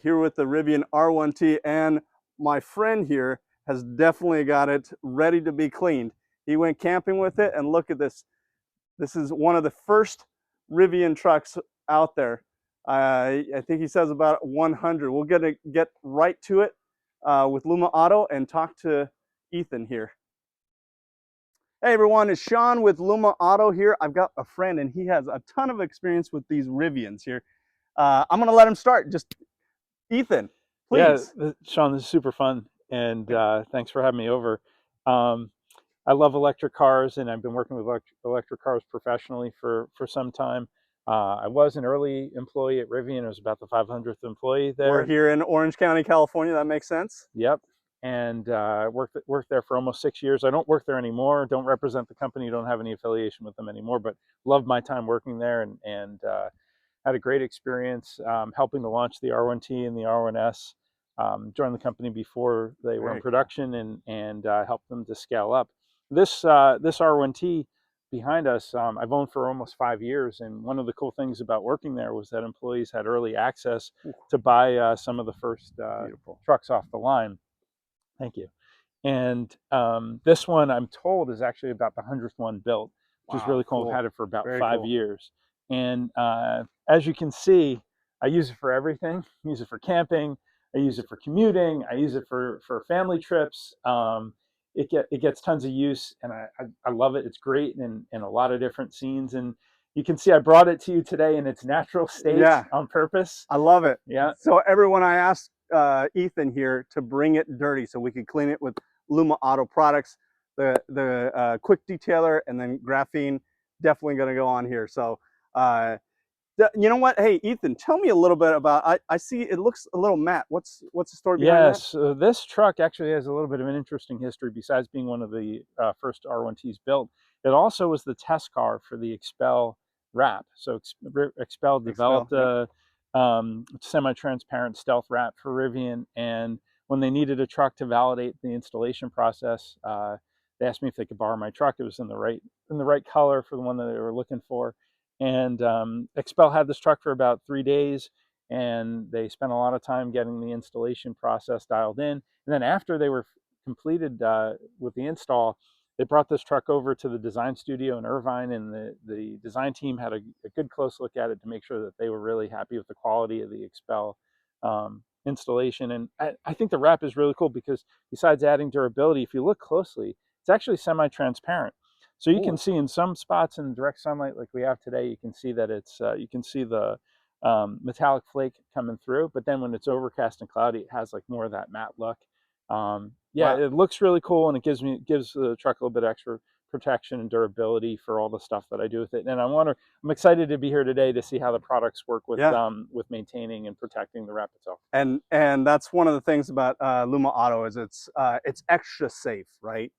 here with the Rivian R1T, and my friend here has definitely got it ready to be cleaned. He went camping with it, and look at this. This is one of the first Rivian trucks out there. I think he says about 100. We'll get right to it with Luma Auto and talk to Ethan here. Hey everyone, it's Sean with Luma Auto here. I've got a friend and he has a ton of experience with these Rivians here. I'm gonna let him start. Just Ethan, please. Yeah, Sean, this is super fun, and thanks for having me over. I love electric cars, and I've been working with electric cars professionally for some time. I was an early employee at Rivian. I was about the 500th employee there. We're here in Orange County, California. That makes sense. Yep. And worked there for almost 6 years. I don't work there anymore. Don't represent the company. Don't have any affiliation with them anymore. But loved my time working there, and had a great experience helping to launch the R1T and the R1S. Joined the company before they were in production, and helped them to scale up. This R1T behind us, I've owned for almost 5 years, and one of the cool things about working there was that employees had early access to buy some of the first trucks off the line. Thank you. And this one, I'm told, is actually about the 100th one built, which is really cool. I've had it for about 5 years. And as you can see, I use it for everything. I use it for camping. I use it for commuting. I use it for family trips. It gets tons of use, and I love it. It's great in a lot of different scenes. And you can see I brought it to you today in its natural state on purpose. I love it. Yeah. So everyone, I asked Ethan here to bring it dirty so we could clean it with Luma Auto products. The quick detailer and then graphene definitely going to go on here. So you know what? Hey, Ethan, tell me a little bit about. I see it looks a little matte. What's the story behind that? Yes, this truck actually has a little bit of an interesting history. Besides being one of the first R1Ts built, it also was the test car for the Expel wrap. So Expel developed a semi-transparent stealth wrap for Rivian, and when they needed a truck to validate the installation process, they asked me if they could borrow my truck. It was in the right color for the one that they were looking for. And Expel had this truck for about 3 days, and they spent a lot of time getting the installation process dialed in. And then after they were completed with the install, they brought this truck over to the design studio in Irvine, and the design team had a good close look at it to make sure that they were really happy with the quality of the Expel installation. And I think the wrap is really cool because besides adding durability, if you look closely, it's actually semi-transparent. So you can see in some spots in direct sunlight like we have today, you can see that it's, you can see the metallic flake coming through, but then when it's overcast and cloudy, it has like more of that matte look. Yeah, it looks really cool, and it gives the truck a little bit extra protection and durability for all the stuff that I do with it. And I'm excited to be here today to see how the products work with maintaining and protecting the wrap itself. And that's one of the things about Luma Auto is it's extra safe, right?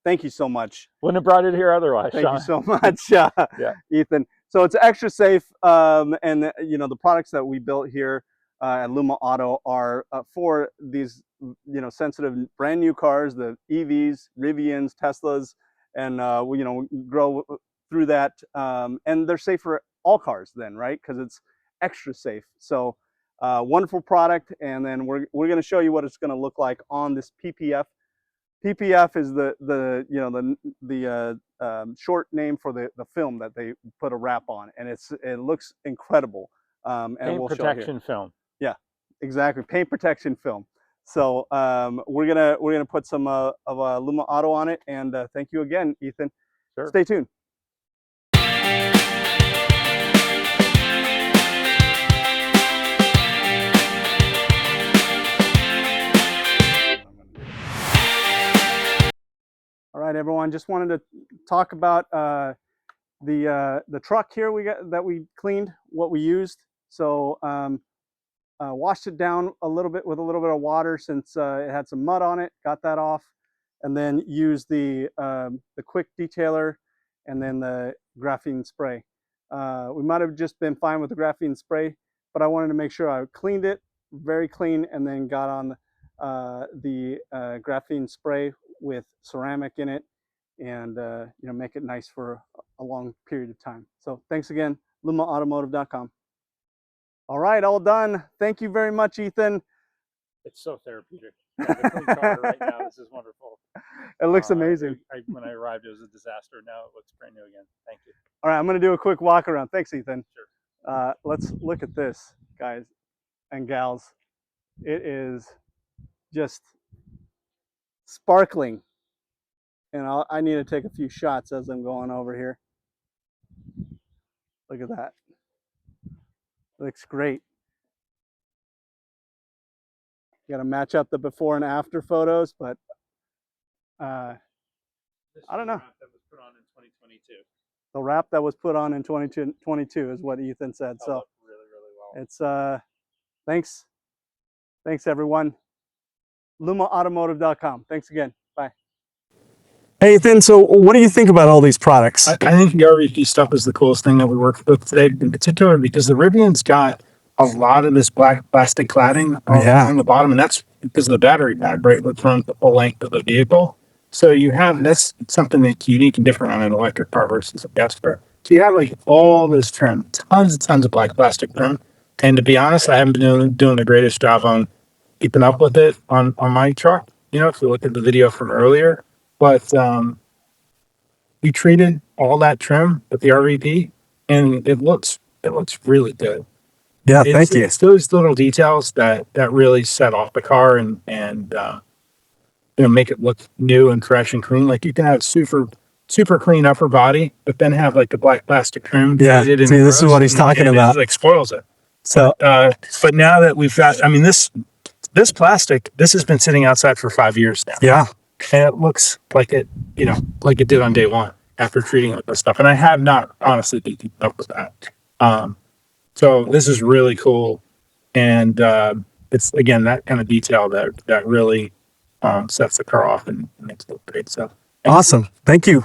Thank you so much. Wouldn't have brought it here otherwise. Thank you so much, Ethan. So it's extra safe, and you know the products that we built here at Luma Auto are for these sensitive brand new cars, the EVs, Rivians, Teslas, and we grow through that, and they're safe for all cars then, right? Because it's extra safe. So wonderful product, and then we're going to show you what it's going to look like on this PPF. PPF is the short name for the film that they put a wrap on, and it looks incredible. And paint protection film. Yeah, exactly, paint protection film. So we're gonna put some of Luma Auto on it, and thank you again, Ethan. Sure. Stay tuned. All right, everyone. Just wanted to talk about the truck here that we cleaned, what we used. So washed it down a little bit with a little bit of water since it had some mud on it. Got that off, and then used the quick detailer and then the graphene spray. We might have just been fine with the graphene spray, but I wanted to make sure I cleaned it very clean, and then got on the graphene spray with ceramic in it, and make it nice for a long period of time. So thanks again, lumaautomotive.com. All right, all done. Thank you very much, Ethan. It's so therapeutic. Yeah, the clean car right now, this is wonderful. It looks amazing. When I arrived, it was a disaster. Now it looks brand new again. Thank you. All right, I'm going to do a quick walk around. Thanks, Ethan. Sure. Let's look at this, guys and gals. It is just sparkling. And I need to take a few shots as I'm going over here. Look at that. Looks great. You got to match up the before and after photos, but I don't know. That was put on in 2022. The wrap that was put on in 2022 is what Ethan said. So really, really it's well. thanks everyone. LumaAutomotive.com. Thanks again. Bye. Hey, Ethan, so what do you think about all these products? I think the RVP stuff is the coolest thing that we work with today, in particular because the Rivian's got a lot of this black plastic cladding on the bottom, and that's because of the battery pack, right? That runs the full length of the vehicle. So you have, that's something that's unique and different on an electric car versus a gas car. So you have like all this trim, tons of black plastic trim. And to be honest, I haven't been doing the greatest job on keeping up with it on my truck. You know, if you look at the video from earlier, but we treated all that trim with the RVP, and it looks really good. Yeah, thank you. It's those little details that really set off the car and make it look new and fresh and clean. Like you can have super clean upper body, but then have like the black plastic trim. Yeah, see, this is what he's talking about. It like spoils it. So, but now that we've got, I mean, this plastic, this has been sitting outside for 5 years now. yeah, And it looks like it, like it did on day one after treating it with this stuff. And I have not honestly been keeping up with that. So this is really cool. And it's, again, that kind of detail that really sets the car off and makes it look great. So awesome. Thank you.